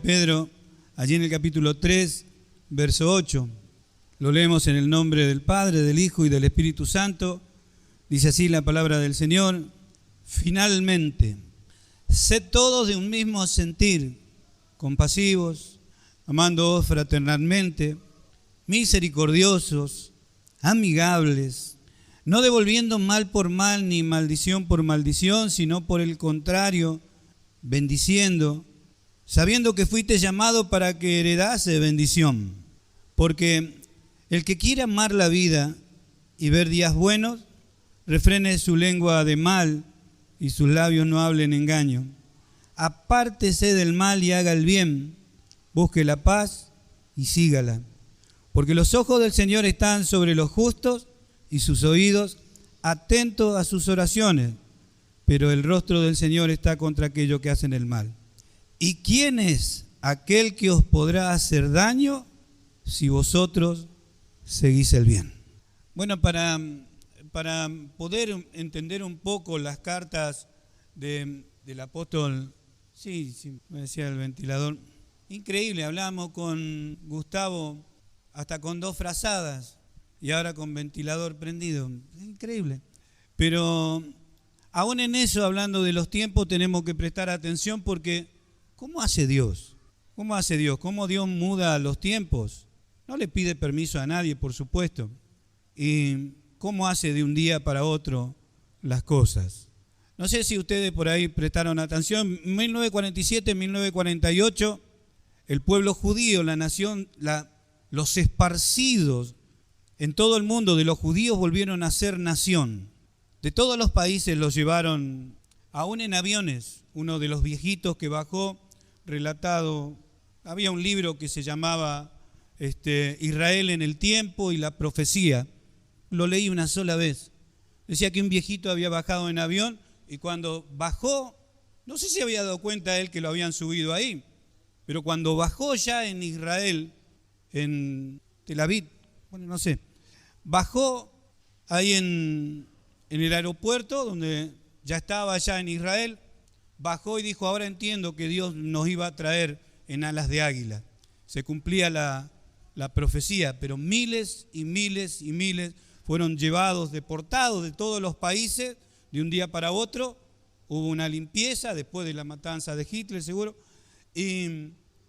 Pedro, allí en el capítulo 3, verso 8. Lo leemos en el nombre del Padre, del Hijo y del Espíritu Santo. Dice así la palabra del Señor: finalmente, sed todos de un mismo sentir, compasivos, amándoos fraternalmente, misericordiosos, amigables, no devolviendo mal por mal ni maldición por maldición, sino por el contrario, bendiciendo, sabiendo que fuiste llamado para que heredase bendición. Porque el que quiere amar la vida y ver días buenos, refrene su lengua de mal y sus labios no hablen engaño. Apártese del mal y haga el bien, busque la paz y sígala. Porque los ojos del Señor están sobre los justos y sus oídos atentos a sus oraciones, pero el rostro del Señor está contra aquellos que hacen el mal. ¿Y quién es aquel que os podrá hacer daño si vosotros seguís el bien? Bueno, para poder entender un poco las cartas del apóstol, sí, me decía el ventilador, increíble, hablamos con Gustavo hasta con 2 frazadas y ahora con ventilador prendido, increíble. Pero aún en eso, hablando de los tiempos, tenemos que prestar atención porque ¿cómo hace Dios? ¿Cómo hace Dios? ¿Cómo Dios muda los tiempos? No le pide permiso a nadie, por supuesto. ¿Y cómo hace de un día para otro las cosas? No sé si ustedes por ahí prestaron atención. En 1947, 1948, el pueblo judío, la nación, los esparcidos en todo el mundo de los judíos volvieron a ser nación. De todos los países los llevaron, aún en aviones. Uno de los viejitos que bajó, relatado, había un libro que se llamaba Israel en el tiempo y la profecía. Lo leí una sola vez. Decía que un viejito había bajado en avión y cuando bajó, no sé si había dado cuenta él que lo habían subido ahí, pero cuando bajó ya en Israel, en Tel Aviv, bueno, no sé, bajó ahí en el aeropuerto donde ya estaba allá en Israel, bajó y dijo: ahora entiendo que Dios nos iba a traer en alas de águila. Se cumplía la profecía, pero miles y miles y miles fueron llevados, deportados de todos los países de un día para otro. Hubo una limpieza después de la matanza de Hitler, seguro, y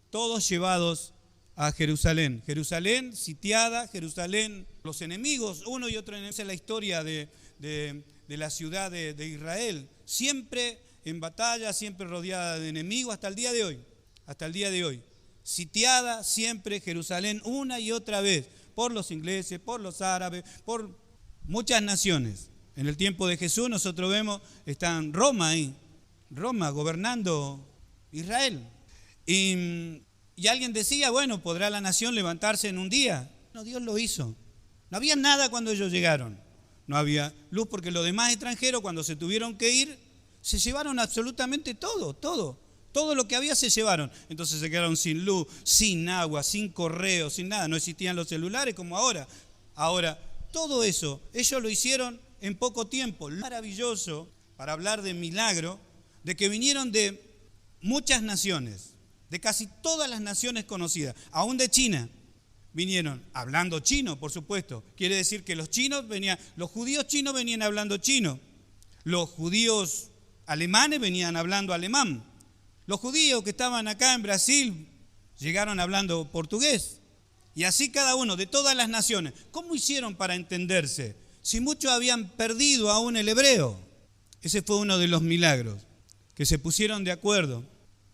todos llevados a Jerusalén. Jerusalén sitiada, Jerusalén, los enemigos, uno y otro. Esa es la historia de la ciudad de Israel, siempre en batalla, siempre rodeada de enemigos, hasta el día de hoy. Sitiada siempre Jerusalén una y otra vez, por los ingleses, por los árabes, por muchas naciones. En el tiempo de Jesús nosotros vemos, está Roma ahí, Roma gobernando Israel. Y alguien decía, bueno, ¿podrá la nación levantarse en un día? No, Dios lo hizo. No había nada cuando ellos llegaron. No había luz porque los demás extranjeros, cuando se tuvieron que ir, se llevaron absolutamente todo. Todo lo que había se llevaron. Entonces se quedaron sin luz, sin agua, sin correo, sin nada. No existían los celulares como ahora. Ahora, todo eso, ellos lo hicieron en poco tiempo. Maravilloso, para hablar de milagro, de que vinieron de muchas naciones, de casi todas las naciones conocidas, aún de China, vinieron hablando chino, por supuesto. Quiere decir que los judíos chinos venían hablando chino, los judíos alemanes venían hablando alemán, los judíos que estaban acá en Brasil llegaron hablando portugués, y así cada uno de todas las naciones. ¿Cómo hicieron para entenderse? Si muchos habían perdido aún el hebreo. Ese fue uno de los milagros, que se pusieron de acuerdo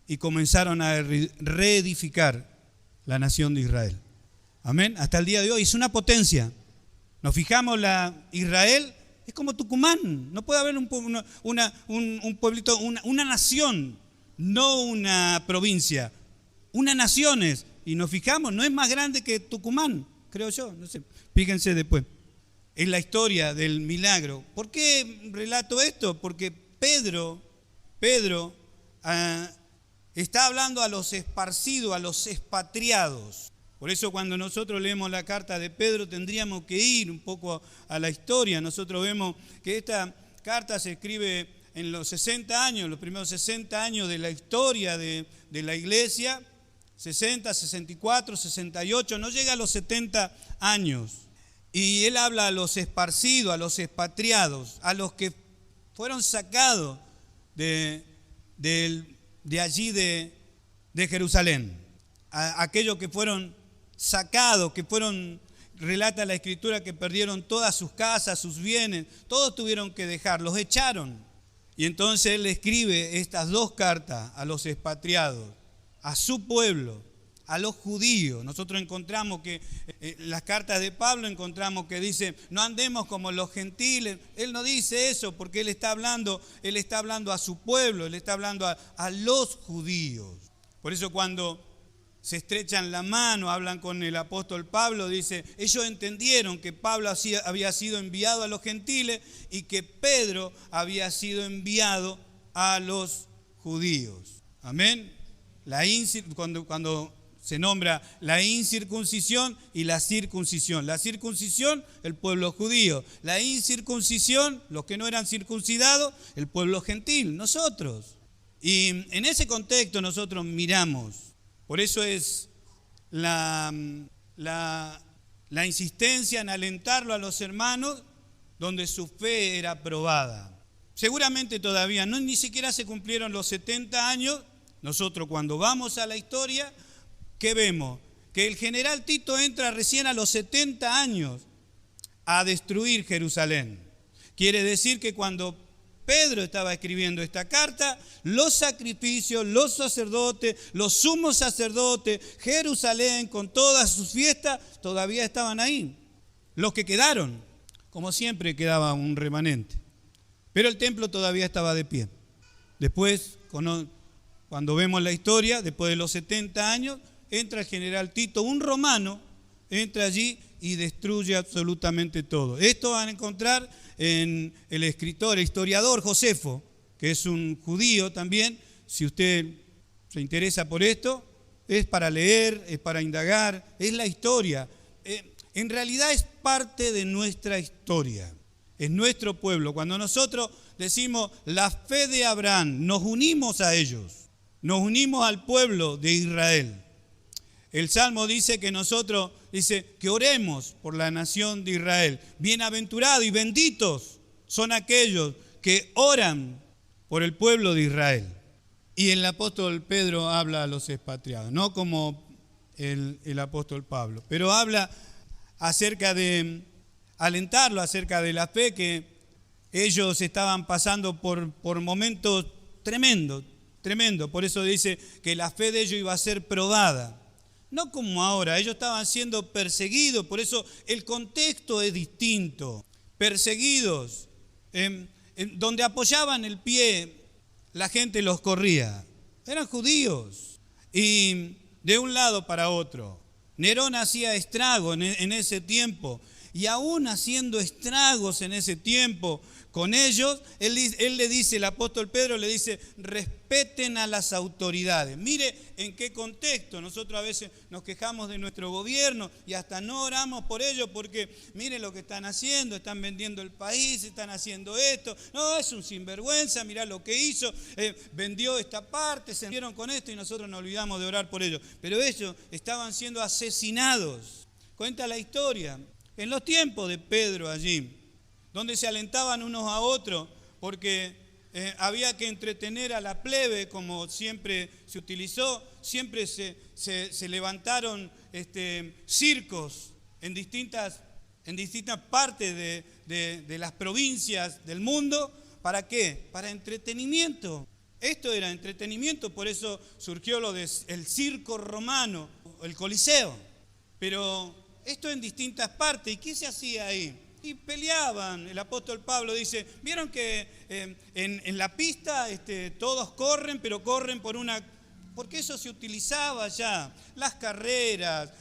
y comenzaron a reedificar la nación de Israel. Amén. Hasta el día de hoy es una potencia. Nos fijamos, Israel es como Tucumán. No puede haber un pueblito, una nación, no una provincia. Una nación es. Y nos fijamos, no es más grande que Tucumán, creo yo. No sé, fíjense después. Es la historia del milagro. ¿Por qué relato esto? Porque Pedro está hablando a los esparcidos, a los expatriados. Por eso cuando nosotros leemos la carta de Pedro tendríamos que ir un poco a la historia. Nosotros vemos que esta carta se escribe en los 60 años, los primeros 60 años de la historia de la iglesia, 60, 64, 68, no llega a los 70 años. Y él habla a los esparcidos, a los expatriados, a los que fueron sacados de allí de Jerusalén, a aquellos que fueron sacados, que fueron, relata la Escritura, que perdieron todas sus casas, sus bienes, todos tuvieron que dejar, los echaron. Y entonces él escribe estas dos cartas a los expatriados, a su pueblo, a los judíos. Nosotros encontramos que en las cartas de Pablo encontramos que dice, no andemos como los gentiles. Él no dice eso porque él está hablando a su pueblo, él está hablando a los judíos. Por eso cuando se estrechan la mano, hablan con el apóstol Pablo, dice, ellos entendieron que Pablo había sido enviado a los gentiles y que Pedro había sido enviado a los judíos. Amén. Cuando se nombra la incircuncisión y la circuncisión. La circuncisión, el pueblo judío. La incircuncisión, los que no eran circuncidados, el pueblo gentil, nosotros. Y en ese contexto nosotros miramos. Por eso es la insistencia en alentarlo a los hermanos donde su fe era probada. Seguramente todavía ni siquiera se cumplieron los 70 años. Nosotros cuando vamos a la historia, ¿qué vemos? Que el general Tito entra recién a los 70 años a destruir Jerusalén. Quiere decir que cuando Pedro estaba escribiendo esta carta, los sacrificios, los sacerdotes, los sumos sacerdotes, Jerusalén con todas sus fiestas, todavía estaban ahí. Los que quedaron, como siempre quedaba un remanente. Pero el templo todavía estaba de pie. Después, cuando vemos la historia, después de los 70 años, entra el general Tito, un romano, entra allí y destruye absolutamente todo. Esto van a encontrar en el historiador Josefo, que es un judío también. Si usted se interesa por esto, es para leer, es para indagar, es la historia. En realidad es parte de nuestra historia, es nuestro pueblo. Cuando nosotros decimos la fe de Abraham, nos unimos a ellos, nos unimos al pueblo de Israel. El Salmo dice que que oremos por la nación de Israel. Bienaventurados y benditos son aquellos que oran por el pueblo de Israel. Y el apóstol Pedro habla a los expatriados, no como el apóstol Pablo, pero habla acerca de alentarlo, acerca de la fe, que ellos estaban pasando por momentos tremendos. Por eso dice que la fe de ellos iba a ser probada. No como ahora, ellos estaban siendo perseguidos, por eso el contexto es distinto. Perseguidos, donde apoyaban el pie, la gente los corría. Eran judíos. Y de un lado para otro, Nerón hacía estragos en ese tiempo. Y aún haciendo estragos en ese tiempo con ellos, él le dice, el apóstol Pedro le dice, respeten a las autoridades. Mire en qué contexto. Nosotros a veces nos quejamos de nuestro gobierno y hasta no oramos por ellos porque mire lo que están haciendo, están vendiendo el país, están haciendo esto. No, es un sinvergüenza, mirá lo que hizo, vendió esta parte, se dieron con esto y nosotros nos olvidamos de orar por ellos. Pero ellos estaban siendo asesinados. Cuenta la historia. En los tiempos de Pedro allí, donde se alentaban unos a otros, porque había que entretener a la plebe, como siempre se utilizó, siempre se levantaron circos en distintas partes de las provincias del mundo. ¿Para qué? Para entretenimiento. Esto era entretenimiento, por eso surgió el circo romano, el Coliseo. Pero esto en distintas partes. ¿Y qué se hacía ahí? Y peleaban. El apóstol Pablo dice, vieron que en la pista todos corren, pero corren porque eso se utilizaba ya, las carreras,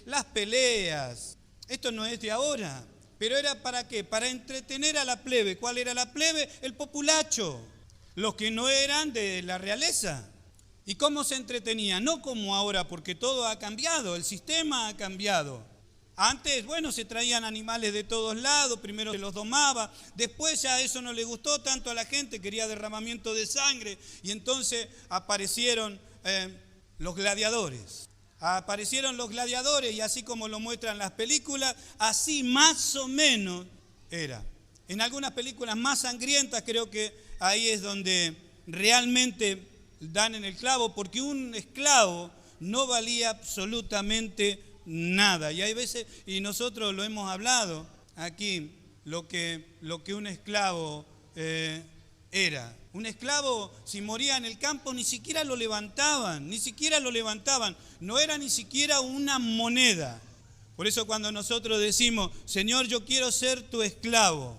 las peleas. Esto no es de ahora, pero era ¿para qué? Para entretener a la plebe. ¿Cuál era la plebe? El populacho, los que no eran de la realeza. ¿Y cómo se entretenía? No como ahora, porque todo ha cambiado, el sistema ha cambiado. Antes, se traían animales de todos lados, primero se los domaba, después ya eso no le gustó tanto a la gente, quería derramamiento de sangre, y entonces aparecieron los gladiadores. Aparecieron los gladiadores y así como lo muestran las películas, así más o menos era. En algunas películas más sangrientas creo que ahí es donde realmente dan en el clavo, porque un esclavo no valía absolutamente nada. Y hay veces, y nosotros lo hemos hablado aquí, lo que un esclavo era. Un esclavo, si moría en el campo, ni siquiera lo levantaban, no era ni siquiera una moneda. Por eso cuando nosotros decimos, Señor, yo quiero ser tu esclavo,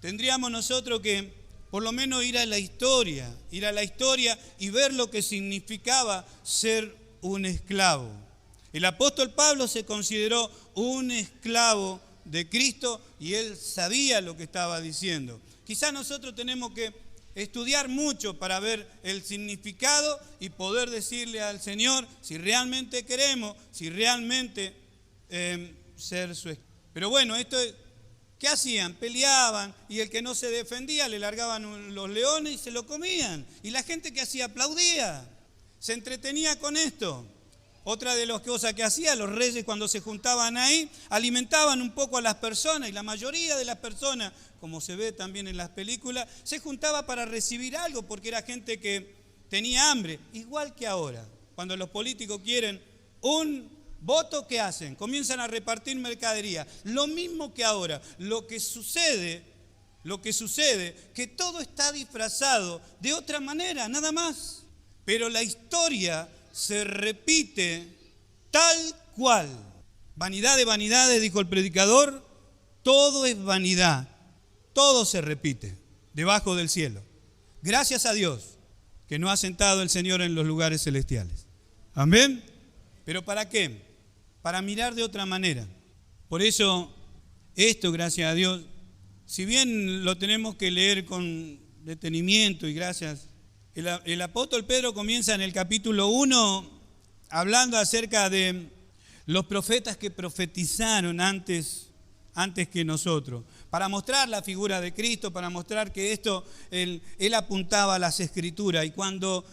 tendríamos nosotros que por lo menos ir a la historia y ver lo que significaba ser un esclavo. El apóstol Pablo se consideró un esclavo de Cristo y él sabía lo que estaba diciendo. Quizás nosotros tenemos que estudiar mucho para ver el significado y poder decirle al Señor si realmente queremos, si realmente ser su esclavo. Pero bueno, ¿qué hacían? Peleaban y el que no se defendía le largaban los leones y se lo comían. Y la gente que hacía aplaudía, se entretenía con esto. Otra de las cosas que hacían los reyes cuando se juntaban ahí, alimentaban un poco a las personas y la mayoría de las personas, como se ve también en las películas, se juntaba para recibir algo porque era gente que tenía hambre. Igual que ahora, cuando los políticos quieren un voto, ¿qué hacen? Comienzan a repartir mercadería. Lo mismo que ahora. Lo que sucede, que todo está disfrazado de otra manera, nada más. Pero la historia se repite tal cual. Vanidad de vanidades, dijo el predicador, todo es vanidad, todo se repite debajo del cielo. Gracias a Dios que nos ha sentado el Señor en los lugares celestiales. Amén. ¿Pero para qué? Para mirar de otra manera. Por eso, esto, gracias a Dios, si bien lo tenemos que leer con detenimiento y gracias, el apóstol Pedro comienza en el capítulo 1 hablando acerca de los profetas que profetizaron antes que nosotros, para mostrar la figura de Cristo, para mostrar que esto, él apuntaba a las Escrituras. Y cuando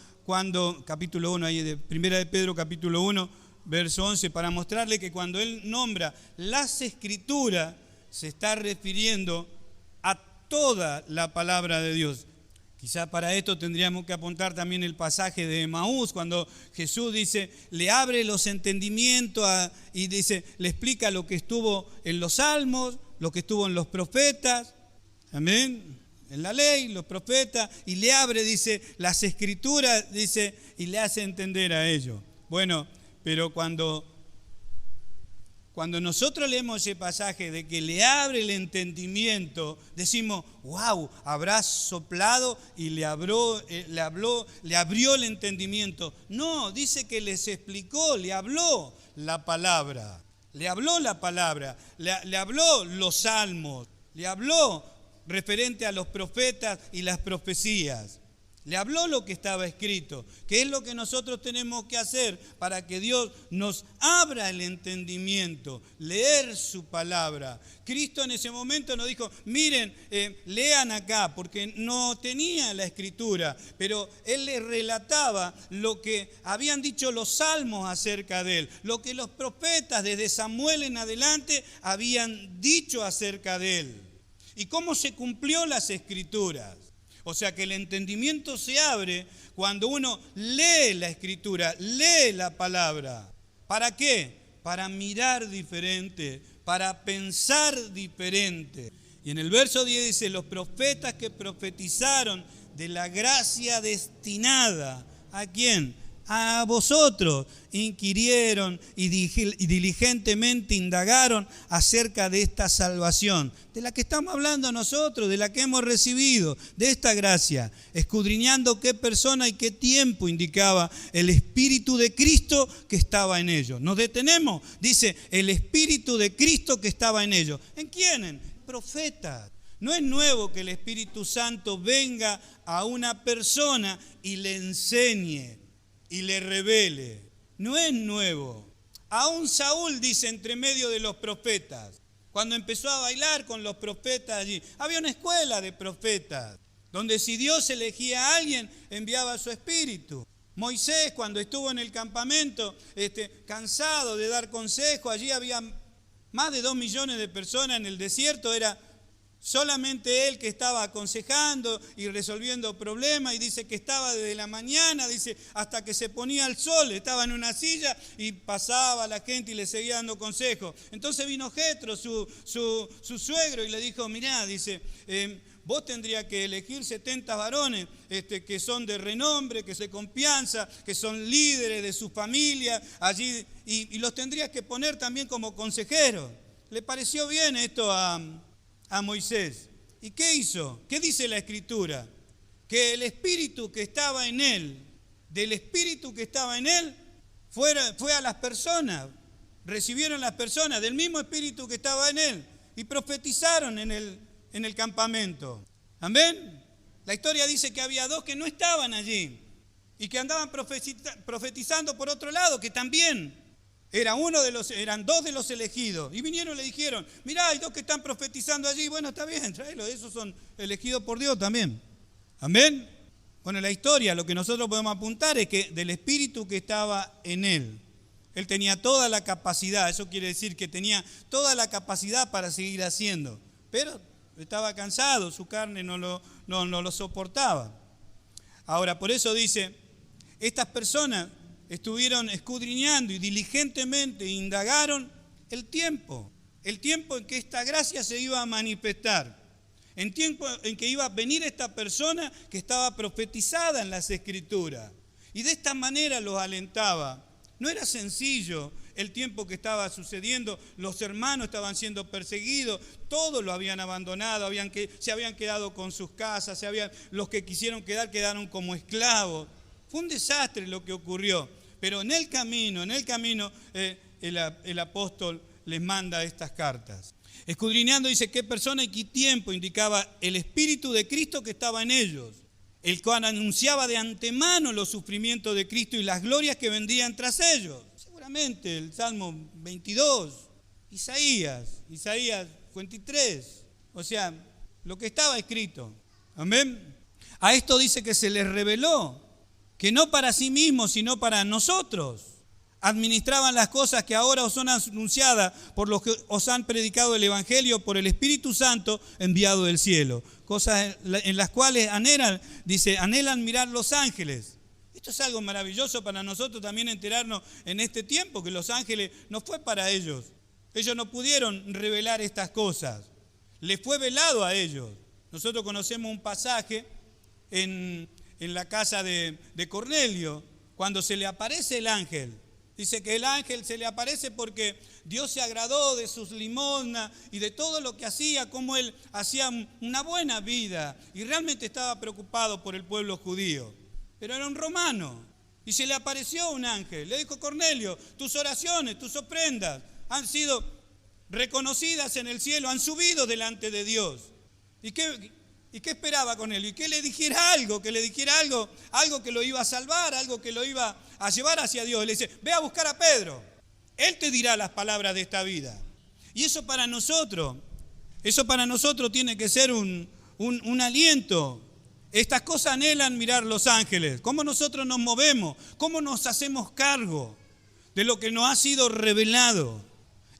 capítulo 1, ahí de 1 de Pedro, capítulo 1, verso 11, para mostrarle que cuando él nombra las Escrituras, se está refiriendo a toda la palabra de Dios. Quizá para esto tendríamos que apuntar también el pasaje de Emaús, cuando Jesús dice, le abre los entendimientos y dice, le explica lo que estuvo en los salmos, lo que estuvo en los profetas, amén, en la ley, los profetas, y le abre, dice, las Escrituras, dice, y le hace entender a ellos. Bueno, pero cuando nosotros leemos ese pasaje de que le abre el entendimiento, decimos, wow, habrá soplado y le abrió el entendimiento. No, dice que les explicó, le habló la palabra, le habló los salmos, le habló referente a los profetas y las profecías. Le habló lo que estaba escrito, que es lo que nosotros tenemos que hacer para que Dios nos abra el entendimiento, leer su palabra. Cristo en ese momento nos dijo, miren, lean acá, porque no tenía la escritura, pero Él les relataba lo que habían dicho los salmos acerca de Él, lo que los profetas desde Samuel en adelante habían dicho acerca de Él, y cómo se cumplió las escrituras. O sea que el entendimiento se abre cuando uno lee la Escritura, lee la palabra. ¿Para qué? Para mirar diferente, para pensar diferente. Y en el verso 10 dice, los profetas que profetizaron de la gracia destinada, ¿a quién? A vosotros, inquirieron y diligentemente indagaron acerca de esta salvación, de la que estamos hablando nosotros, de la que hemos recibido, de esta gracia, escudriñando qué persona y qué tiempo indicaba el Espíritu de Cristo que estaba en ellos. Nos detenemos, dice, el Espíritu de Cristo que estaba en ellos. ¿En quién? Profetas. No es nuevo que el Espíritu Santo venga a una persona y le enseñe y le revele. No es nuevo. Aún Saúl dice entre medio de los profetas, cuando empezó a bailar con los profetas allí, había una escuela de profetas, donde si Dios elegía a alguien, enviaba a su espíritu. Moisés, cuando estuvo en el campamento, cansado de dar consejo, allí había más de 2 millones de personas en el desierto, era solamente él que estaba aconsejando y resolviendo problemas, y dice que estaba desde la mañana, dice, hasta que se ponía el sol, estaba en una silla y pasaba la gente y le seguía dando consejos. Entonces vino Jetro, su suegro, y le dijo, mirá, dice, vos tendrías que elegir 70 varones que son de renombre, que se confianza, que son líderes de su familia allí, y los tendrías que poner también como consejeros. Le pareció bien esto a Moisés. ¿Y qué hizo? ¿Qué dice la Escritura? Que el espíritu que estaba en él, del espíritu que estaba en él, fue a las personas, recibieron las personas del mismo espíritu que estaba en él y profetizaron en el campamento. ¿Amén? La historia dice que había 2 que no estaban allí y que andaban profetizando por otro lado, que también eran 2 de los elegidos. Y vinieron y le dijeron, mirá, hay 2 que están profetizando allí. Bueno, está bien, tráelos, esos son elegidos por Dios también. Amén. Bueno, la historia, lo que nosotros podemos apuntar es que del espíritu que estaba en él tenía toda la capacidad, eso quiere decir que tenía toda la capacidad para seguir haciendo, pero estaba cansado, su carne no lo soportaba. Ahora, por eso dice, estas personas estuvieron escudriñando y diligentemente indagaron el tiempo en que esta gracia se iba a manifestar, en tiempo en que iba a venir esta persona que estaba profetizada en las Escrituras. Y de esta manera los alentaba. No era sencillo el tiempo que estaba sucediendo, los hermanos estaban siendo perseguidos, todos lo habían abandonado, se habían quedado con sus casas, los que quisieron quedaron como esclavos. Fue un desastre lo que ocurrió, pero en el camino el apóstol les manda estas cartas. Escudriñando dice qué persona y qué tiempo indicaba el Espíritu de Cristo que estaba en ellos, el cual anunciaba de antemano los sufrimientos de Cristo y las glorias que vendrían tras ellos. Seguramente el Salmo 22, Isaías 23, o sea, lo que estaba escrito. Amén. A esto dice que se les reveló que no para sí mismos, sino para nosotros, administraban las cosas que ahora os son anunciadas por los que os han predicado el Evangelio por el Espíritu Santo enviado del cielo. Cosas en las cuales anhelan mirar los ángeles. Esto es algo maravilloso para nosotros también enterarnos en este tiempo, que los ángeles no fue para ellos. Ellos no pudieron revelar estas cosas. Les fue velado a ellos. Nosotros conocemos un pasaje en la casa de Cornelio, cuando se le aparece el ángel. Dice que el ángel se le aparece porque Dios se agradó de sus limosnas y de todo lo que hacía, cómo él hacía una buena vida y realmente estaba preocupado por el pueblo judío. Pero era un romano y se le apareció un ángel. Le dijo: Cornelio, tus oraciones, tus ofrendas han sido reconocidas en el cielo, han subido delante de Dios. ¿Y qué esperaba con él? Y que le dijera algo, algo que lo iba a salvar, algo que lo iba a llevar hacia Dios. Le dice: ve a buscar a Pedro, él te dirá las palabras de esta vida. Y eso para nosotros tiene que ser un aliento. Estas cosas anhelan mirar los ángeles, cómo nosotros nos movemos, cómo nos hacemos cargo de lo que nos ha sido revelado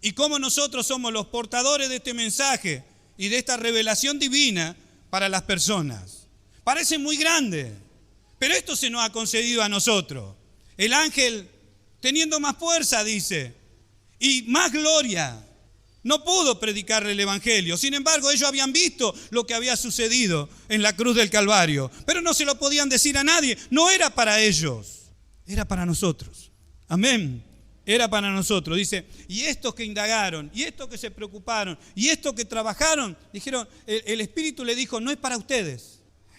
y cómo nosotros somos los portadores de este mensaje y de esta revelación divina para las personas. Parece muy grande, pero esto se nos ha concedido a nosotros. El ángel, teniendo más fuerza, dice, y más gloria, no pudo predicarle el evangelio. Sin embargo, ellos habían visto lo que había sucedido en la cruz del Calvario, pero no se lo podían decir a nadie. No era para ellos, era para nosotros. Amén. Era para nosotros. Dice, y estos que indagaron, y estos que se preocuparon, y estos que trabajaron, dijeron, el Espíritu le dijo, no es para ustedes.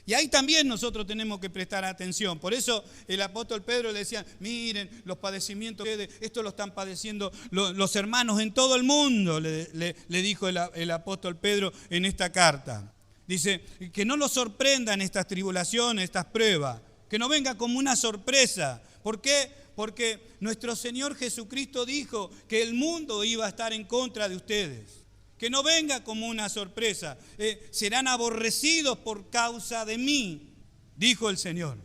Y ahí también nosotros tenemos que prestar atención. Por eso el apóstol Pedro le decía, miren los padecimientos, esto lo están padeciendo los hermanos en todo el mundo, le dijo el apóstol Pedro en esta carta. Dice, que no los sorprendan estas tribulaciones, estas pruebas, que no venga como una sorpresa. ¿Por qué? Porque nuestro Señor Jesucristo dijo que el mundo iba a estar en contra de ustedes. Que no venga como una sorpresa. Serán aborrecidos por causa de mí, dijo el Señor.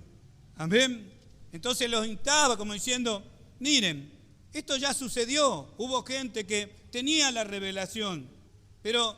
Amén. Entonces los instaba como diciendo, miren, esto ya sucedió. Hubo gente que tenía la revelación, pero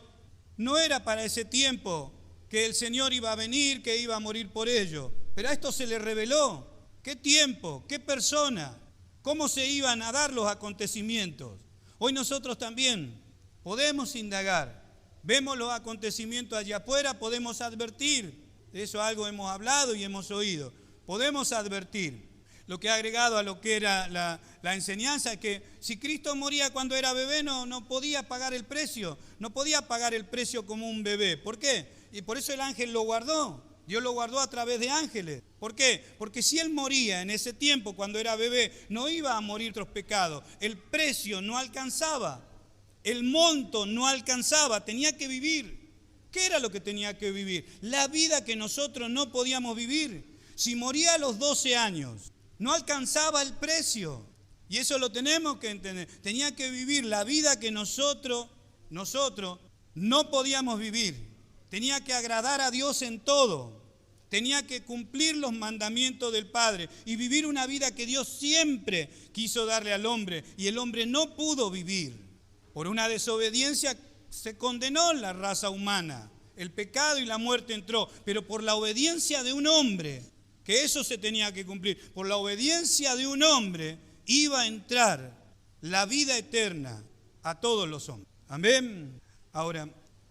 no era para ese tiempo que el Señor iba a venir, que iba a morir por ello. Pero a esto se le reveló. ¿Qué tiempo? ¿Qué persona? ¿Cómo se iban a dar los acontecimientos? Hoy nosotros también podemos indagar. Vemos los acontecimientos allá afuera, podemos advertir. De eso algo hemos hablado y hemos oído. Podemos advertir. Lo que ha agregado a lo que era la enseñanza es que si Cristo moría cuando era bebé no podía pagar el precio. No podía pagar el precio como un bebé. ¿Por qué? Y por eso el ángel lo guardó. Dios lo guardó a través de ángeles. ¿Por qué? Porque si él moría en ese tiempo cuando era bebé, no iba a morir otros pecados. El precio no alcanzaba. El monto no alcanzaba. Tenía que vivir. ¿Qué era lo que tenía que vivir? La vida que nosotros no podíamos vivir. Si moría a los 12 años, no alcanzaba el precio. Y eso lo tenemos que entender. Tenía que vivir la vida que nosotros no podíamos vivir. Tenía que agradar a Dios en todo. Tenía que cumplir los mandamientos del Padre y vivir una vida que Dios siempre quiso darle al hombre. Y el hombre no pudo vivir. Por una desobediencia se condenó la raza humana. El pecado y la muerte entró. Pero por la obediencia de un hombre, que eso se tenía que cumplir, por la obediencia de un hombre iba a entrar la vida eterna a todos los hombres. Amén. Ahora,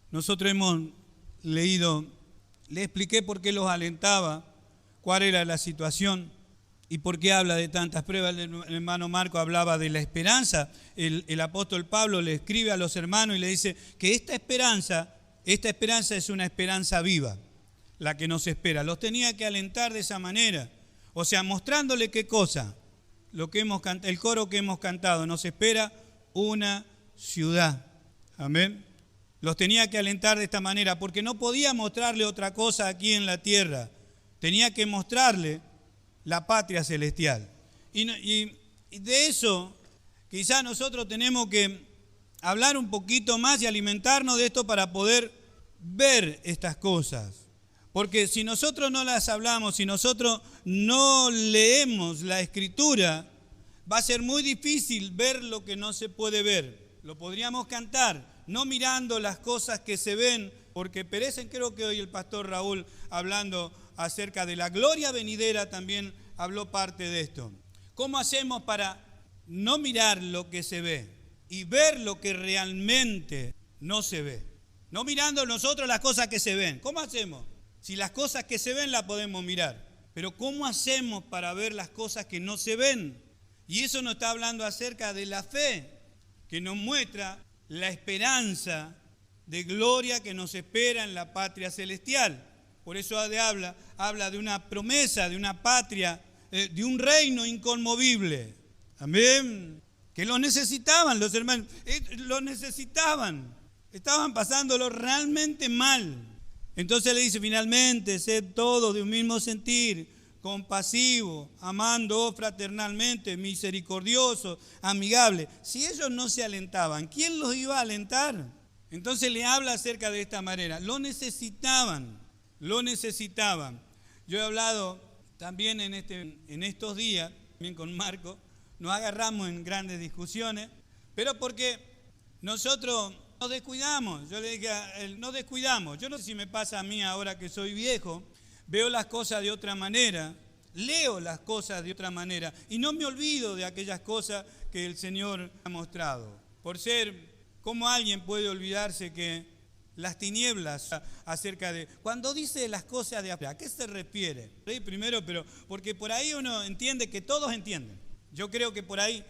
nosotros hemos leído, le expliqué por qué los alentaba, cuál era la situación y por qué habla de tantas pruebas. El hermano Marco hablaba de la esperanza. El apóstol Pablo le escribe a los hermanos y le dice que esta esperanza es una esperanza viva, la que nos espera. Los tenía que alentar de esa manera. O sea, mostrándole qué cosa, lo que hemos cantado, el coro que hemos cantado, nos espera una ciudad. Amén. Los tenía que alentar de esta manera, porque no podía mostrarle otra cosa aquí en la tierra. Tenía que mostrarle la patria celestial. Y de eso, quizás nosotros tenemos que hablar un poquito más y alimentarnos de esto para poder ver estas cosas. Porque si nosotros no las hablamos, si nosotros no leemos la Escritura, va a ser muy difícil ver lo que no se puede ver. Lo podríamos cantar, no mirando las cosas que se ven, porque perecen. Creo que hoy el pastor Raúl, hablando acerca de la gloria venidera, también habló parte de esto. ¿Cómo hacemos para no mirar lo que se ve y ver lo que realmente no se ve? No mirando nosotros las cosas que se ven. ¿Cómo hacemos? Si las cosas que se ven las podemos mirar, pero ¿cómo hacemos para ver las cosas que no se ven? Y eso nos está hablando acerca de la fe, que nos muestra la esperanza de gloria que nos espera en la patria celestial. Por eso habla de una promesa, de una patria, de un reino inconmovible. Amén. Que lo necesitaban los hermanos, lo necesitaban. Estaban pasándolo realmente mal. Entonces le dice, finalmente, sed todos de un mismo sentir, compasivo, amando fraternalmente, misericordioso, amigable. Si ellos no se alentaban, ¿quién los iba a alentar? Entonces le habla acerca de esta manera. Lo necesitaban. Yo he hablado también en estos días, también con Marco, nos agarramos en grandes discusiones, pero porque nosotros nos descuidamos. Yo le dije, nos descuidamos. Yo no sé si me pasa a mí ahora que soy viejo, veo las cosas de otra manera, leo las cosas de otra manera y no me olvido de aquellas cosas que el Señor ha mostrado. Por ser, ¿cómo alguien puede olvidarse que las tinieblas acerca de... Cuando dice las cosas de afuera, ¿a qué se refiere? Primero, pero porque por ahí uno entiende que todos entienden. Yo creo que por ahí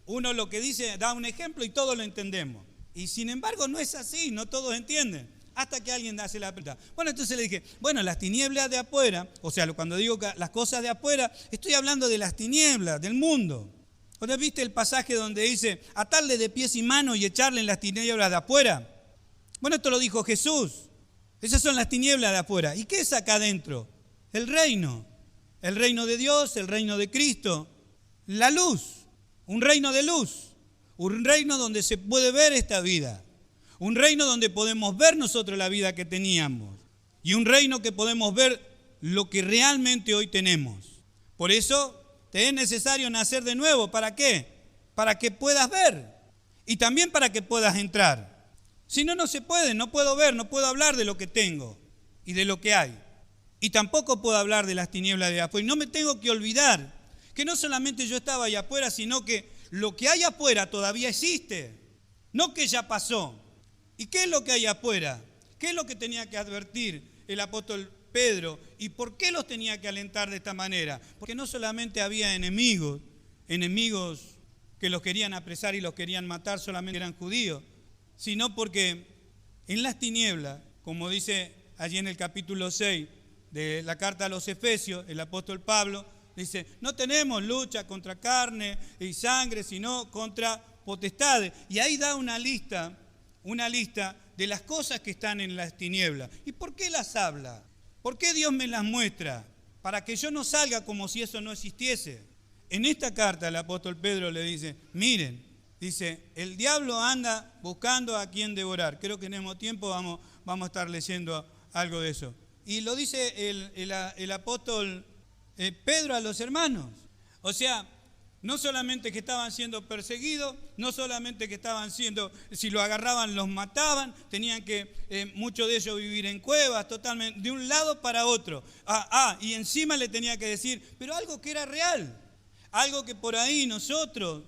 uno lo que dice da un ejemplo y todos lo entendemos. Y sin embargo no es así, no todos entienden. Hasta que alguien hace la pregunta. Bueno, entonces le dije, bueno, las tinieblas de afuera, o sea, cuando digo las cosas de afuera, estoy hablando de las tinieblas, del mundo. ¿Cuándo viste el pasaje donde dice, atarle de pies y manos y echarle en las tinieblas de afuera? Bueno, esto lo dijo Jesús. Esas son las tinieblas de afuera. ¿Y qué es acá adentro? El reino de Dios, el reino de Cristo, la luz, un reino de luz, un reino donde se puede ver esta vida. Un reino donde podemos ver nosotros la vida que teníamos. Y un reino que podemos ver lo que realmente hoy tenemos. Por eso Te es necesario nacer de nuevo. ¿Para qué? Para que puedas ver y también para que puedas entrar. Si no, no se puede, no puedo ver, no puedo hablar de lo que tengo y de lo que hay. Y tampoco puedo hablar de las tinieblas de afuera. Y no me tengo que olvidar que no solamente yo estaba allá afuera, sino que lo que hay afuera todavía existe, no que ya pasó. ¿Y qué es lo que hay afuera? ¿Qué es lo que tenía que advertir el apóstol Pedro? ¿Y por qué los tenía que alentar de esta manera? Porque no solamente había enemigos que los querían apresar y los querían matar, solamente eran judíos, sino porque en las tinieblas, como dice allí en el capítulo 6 de la carta a los Efesios, el apóstol Pablo dice, no tenemos lucha contra carne y sangre, sino contra potestades. Y ahí da una lista de las cosas que están en las tinieblas. ¿Y por qué las habla? ¿Por qué Dios me las muestra? Para que yo no salga como si eso no existiese. En esta carta el apóstol Pedro le dice, miren, dice, el diablo anda buscando a quien devorar. Creo que en el mismo tiempo vamos a estar leyendo algo de eso. Y lo dice el apóstol Pedro a los hermanos. O sea, no solamente que estaban siendo perseguidos, no solamente que estaban siendo, si lo agarraban los mataban, tenían que muchos de ellos vivir en cuevas, totalmente, de un lado para otro. Y encima le tenía que decir, pero algo que era real, algo que por ahí nosotros,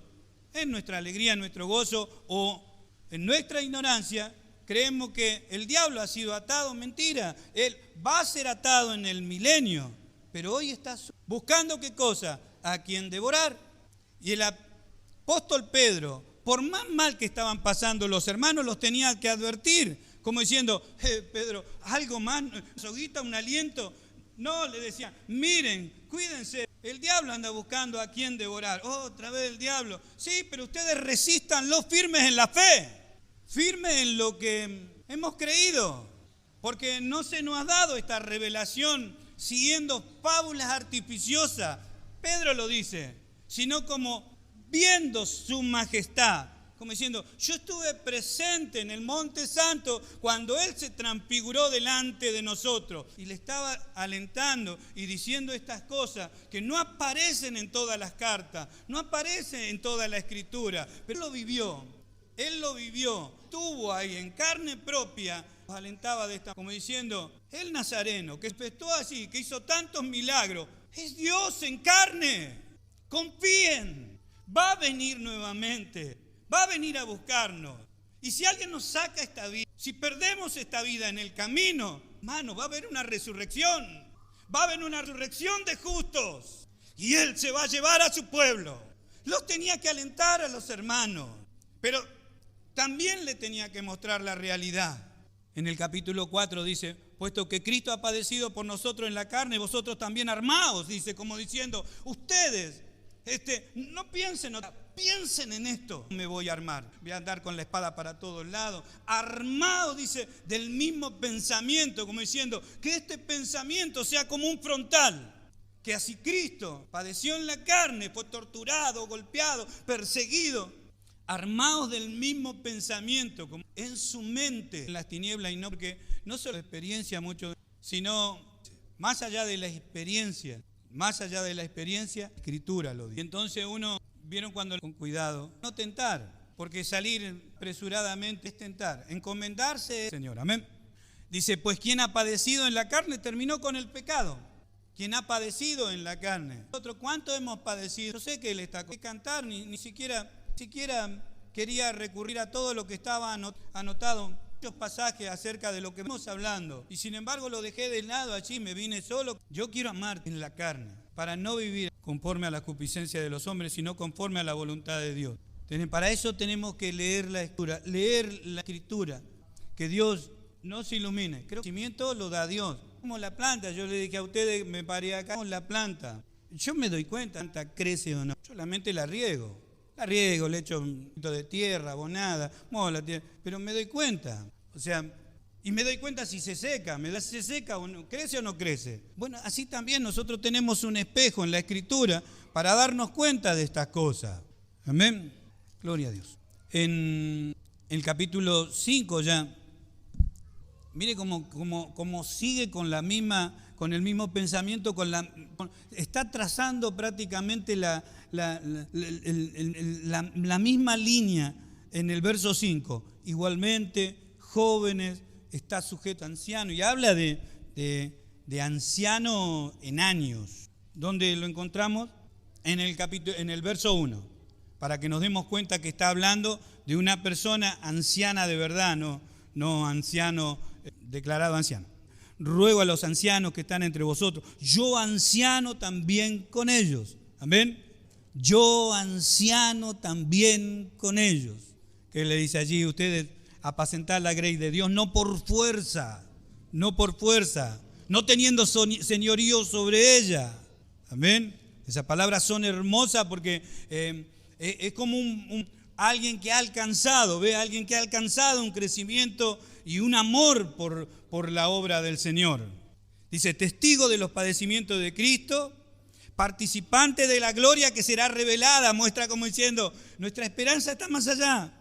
en nuestra alegría, en nuestro gozo o en nuestra ignorancia, creemos que el diablo ha sido atado. Mentira, él va a ser atado en el milenio, pero hoy está buscando ¿qué cosa? A quien devorar. Y el apóstol Pedro, por más mal que estaban pasando los hermanos, los tenía que advertir, como diciendo, Pedro, algo más, soguita, un aliento. No, le decían, miren, cuídense, el diablo anda buscando a quien devorar. Otra vez el diablo. Sí, pero ustedes resístanlo firmes en la fe, firmes en lo que hemos creído, porque no se nos ha dado esta revelación siguiendo fábulas artificiosas. Pedro lo dice, sino como viendo su majestad, como diciendo, yo estuve presente en el Monte Santo cuando Él se transfiguró delante de nosotros. Y le estaba alentando y diciendo estas cosas que no aparecen en todas las cartas, no aparecen en toda la Escritura, pero Él lo vivió, estuvo ahí en carne propia. Nos alentaba de esta, como diciendo, el Nazareno, que empezó así, que hizo tantos milagros, es Dios en carne. Confíen, va a venir nuevamente, va a venir a buscarnos. Y si alguien nos saca esta vida, si perdemos esta vida en el camino, hermano, va a haber una resurrección, va a haber una resurrección de justos. Y Él se va a llevar a su pueblo. Los tenía que alentar a los hermanos, pero también le tenía que mostrar la realidad. En el capítulo 4 dice, puesto que Cristo ha padecido por nosotros en la carne, vosotros también armaos, dice, como diciendo, ustedes, no piensen en esto. Me voy a armar, voy a andar con la espada para todos lados. Armados, dice, del mismo pensamiento, como diciendo, que este pensamiento sea como un frontal. Que así Cristo padeció en la carne, fue torturado, golpeado, perseguido. Armados del mismo pensamiento, como en su mente, en las tinieblas, y no porque no solo experiencia mucho, sino más allá de la experiencia, Escritura lo dice. Y entonces vieron cuando, con cuidado, no tentar, porque salir apresuradamente es tentar, encomendarse, Señor, amén. Dice, pues quien ha padecido en la carne terminó con el pecado. Quien ha padecido en la carne. Nosotros, ¿cuánto hemos padecido? Yo sé que Él está con cantar, ni siquiera quería recurrir a todo lo que estaba anotado, muchos pasajes acerca de lo que estamos hablando, y sin embargo lo dejé de lado allí, me vine solo. Yo quiero amarte en la carne, para no vivir conforme a la concupiscencia de los hombres, sino conforme a la voluntad de Dios. Para eso tenemos que leer la Escritura, que Dios nos ilumine. Creo que el conocimiento lo da Dios. Como la planta, yo le dije a ustedes, me paré acá con la planta. Yo me doy cuenta, ¿planta crece o no? Solamente la riego, le echo un poquito de tierra, abonada, pero me doy cuenta. O sea, y me doy cuenta si se seca, se seca o no, crece o no crece. Bueno, así también nosotros tenemos un espejo en la Escritura para darnos cuenta de estas cosas. Amén. Gloria a Dios. En el capítulo 5 ya Mire cómo sigue con el mismo pensamiento, está trazando prácticamente la misma línea en el verso 5. Igualmente, jóvenes, está sujeto a anciano, y habla de anciano en años. ¿Dónde lo encontramos? En el verso 1, para que nos demos cuenta que está hablando de una persona anciana de verdad, no anciano, declarado anciano. Ruego a los ancianos que están entre vosotros, yo anciano también con ellos. Amén. Yo anciano también con ellos. ¿Qué le dice allí? Ustedes apacentar la grey de Dios, no por fuerza, no teniendo señorío sobre ella. Amén. Esas palabras son hermosas porque es como alguien que ha alcanzado, alguien que ha alcanzado un crecimiento y un amor por la obra del Señor. Dice, testigo de los padecimientos de Cristo, participante de la gloria que será revelada. Muestra como diciendo, nuestra esperanza está más allá.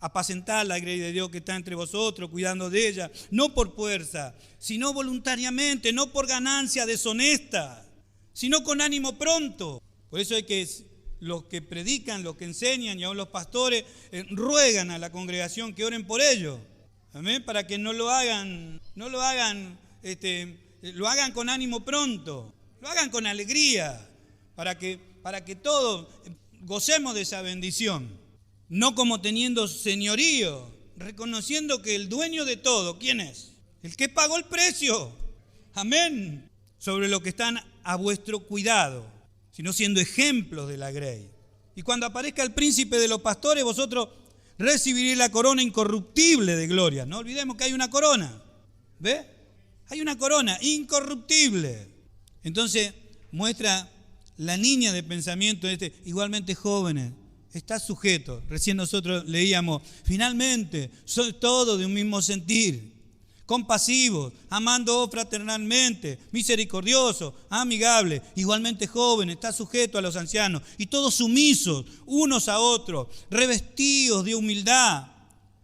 Apacentar la grey de Dios que está entre vosotros, cuidando de ella, no por fuerza, sino voluntariamente, no por ganancia deshonesta, sino con ánimo pronto. Por eso hay que los que predican, los que enseñan y aún los pastores ruegan a la congregación que oren por ellos. Amén, para que lo hagan con ánimo pronto, lo hagan con alegría, para que todos gocemos de esa bendición. No como teniendo señorío, reconociendo que el dueño de todo, ¿quién es? El que pagó el precio. Amén. Sobre lo que están a vuestro cuidado, sino siendo ejemplos de la grey. Y cuando aparezca el príncipe de los pastores, vosotros recibiréis la corona incorruptible de gloria. No olvidemos que hay una corona. ¿Ve? Hay una corona incorruptible. Entonces muestra la línea de pensamiento igualmente jóvenes. Está sujeto. Recién nosotros leíamos, finalmente, sois todos de un mismo sentir, compasivos, amando fraternalmente, misericordiosos, amigables, igualmente jóvenes, está sujeto a los ancianos, y todos sumisos unos a otros, revestidos de humildad,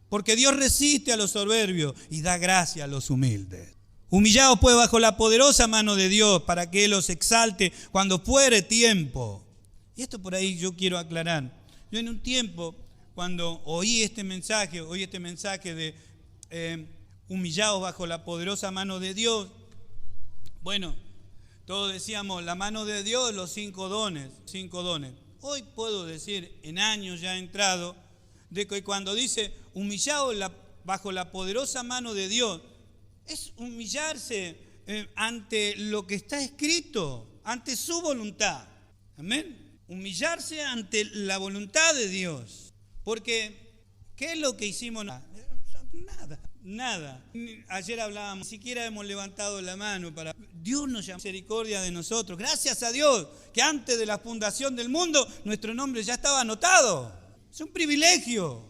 porque Dios resiste a los soberbios y da gracia a los humildes. Humillaos pues bajo la poderosa mano de Dios, para que Él los exalte cuando fuere tiempo. Y esto por ahí yo quiero aclarar. Yo en un tiempo, cuando oí este mensaje de humillados bajo la poderosa mano de Dios, bueno, todos decíamos la mano de Dios, los 5 dones. Hoy puedo decir, en años ya entrado, de que cuando dice humillados bajo la poderosa mano de Dios, es humillarse ante lo que está escrito, ante su voluntad. Amén. Humillarse ante la voluntad de Dios. Porque, ¿qué es lo que hicimos? Nada. Ayer hablábamos, ni siquiera hemos levantado la mano para... Dios nos llama misericordia de nosotros. Gracias a Dios, que antes de la fundación del mundo, nuestro nombre ya estaba anotado. Es un privilegio.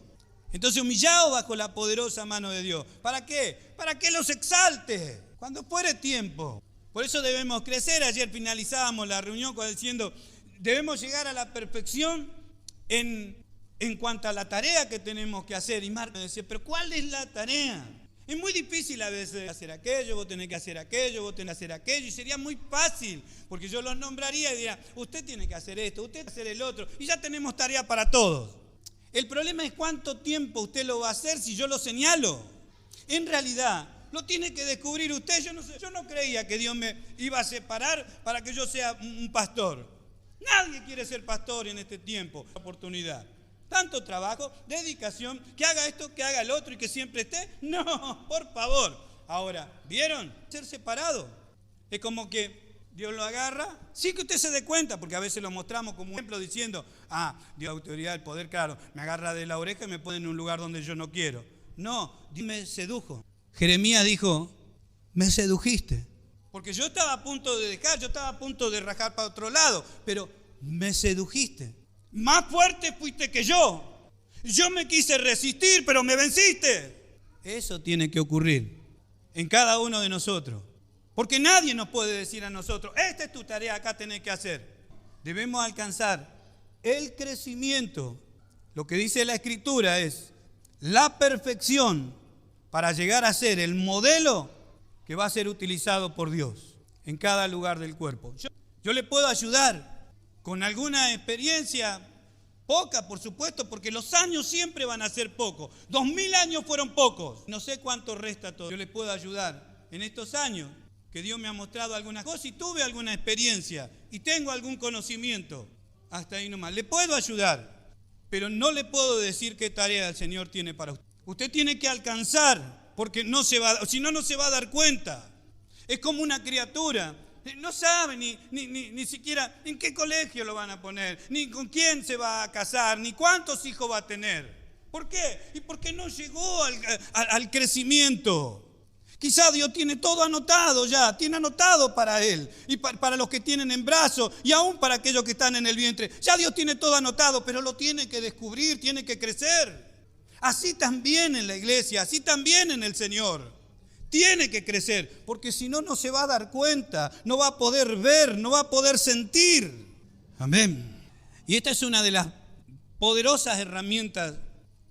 Entonces, humillados bajo la poderosa mano de Dios. ¿Para qué? Para que los exalte cuando fuere tiempo. Por eso debemos crecer. Ayer finalizábamos la reunión diciendo... Debemos llegar a la perfección en cuanto a la tarea que tenemos que hacer. Y Marco decía, pero ¿cuál es la tarea? Es muy difícil a veces hacer aquello, vos tenés que hacer aquello, vos tenés que hacer aquello. Y sería muy fácil, porque yo los nombraría y diría, usted tiene que hacer esto, usted tiene que hacer el otro. Y ya tenemos tarea para todos. El problema es cuánto tiempo usted lo va a hacer si yo lo señalo. En realidad, lo tiene que descubrir usted. Yo no creía que Dios me iba a separar para que yo sea un pastor. Nadie quiere ser pastor en este tiempo, oportunidad. Tanto trabajo, dedicación, que haga esto, que haga el otro y que siempre esté. No, por favor. Ahora, ¿vieron? Ser separado. Es como que Dios lo agarra, sí que usted se dé cuenta, porque a veces lo mostramos como un ejemplo diciendo, Dios, autoridad, el poder, claro, me agarra de la oreja y me pone en un lugar donde yo no quiero. No, Dios me sedujo. Jeremías dijo, me sedujiste. Porque yo estaba a punto de dejar, yo estaba a punto de rajar para otro lado, pero me sedujiste. Más fuerte fuiste que yo. Yo me quise resistir, pero me venciste. Eso tiene que ocurrir en cada uno de nosotros. Porque nadie nos puede decir a nosotros, esta es tu tarea, acá tenés que hacer. Debemos alcanzar el crecimiento. Lo que dice la Escritura es la perfección para llegar a ser el modelo que va a ser utilizado por Dios en cada lugar del cuerpo. Yo le puedo ayudar con alguna experiencia, poca por supuesto, porque los años siempre van a ser pocos. 2000 años fueron pocos. No sé cuánto resta todo. Yo le puedo ayudar en estos años que Dios me ha mostrado algunas cosas y tuve alguna experiencia y tengo algún conocimiento. Hasta ahí nomás. Le puedo ayudar, pero no le puedo decir qué tarea el Señor tiene para usted. Usted tiene que alcanzar, porque si no, no se va a dar cuenta. Es como una criatura. No sabe ni siquiera en qué colegio lo van a poner, ni con quién se va a casar, ni cuántos hijos va a tener. ¿Por qué? Y porque no llegó al crecimiento. Quizá Dios tiene todo anotado ya, tiene anotado para él y para los que tienen en brazos y aún para aquellos que están en el vientre. Ya Dios tiene todo anotado, pero lo tiene que descubrir, tiene que crecer. Así también en la iglesia, así también en el Señor. Tiene que crecer, porque si no, no se va a dar cuenta, no va a poder ver, no va a poder sentir. Amén. Y esta es una de las poderosas herramientas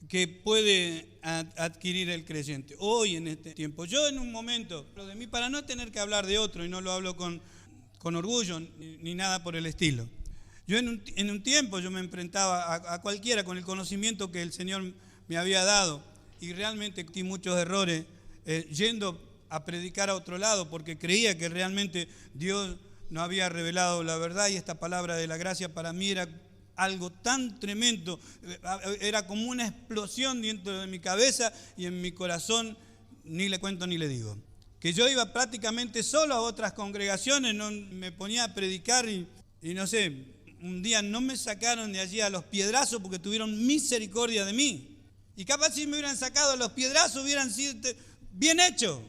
que puede adquirir el creyente hoy en este tiempo. Yo en un momento, lo de mí, para no tener que hablar de otro, y no lo hablo con orgullo ni nada por el estilo. Yo en un tiempo yo me enfrentaba a cualquiera con el conocimiento que el Señor me había dado y realmente cometí muchos errores yendo a predicar a otro lado porque creía que realmente Dios no había revelado la verdad y esta palabra de la gracia para mí era algo tan tremendo, era como una explosión dentro de mi cabeza y en mi corazón, ni le cuento ni le digo. Que yo iba prácticamente solo a otras congregaciones, no, me ponía a predicar y no sé, un día no me sacaron de allí a los piedrazos porque tuvieron misericordia de mí. Y capaz si me hubieran sacado a los piedrazos hubieran sido bien hecho,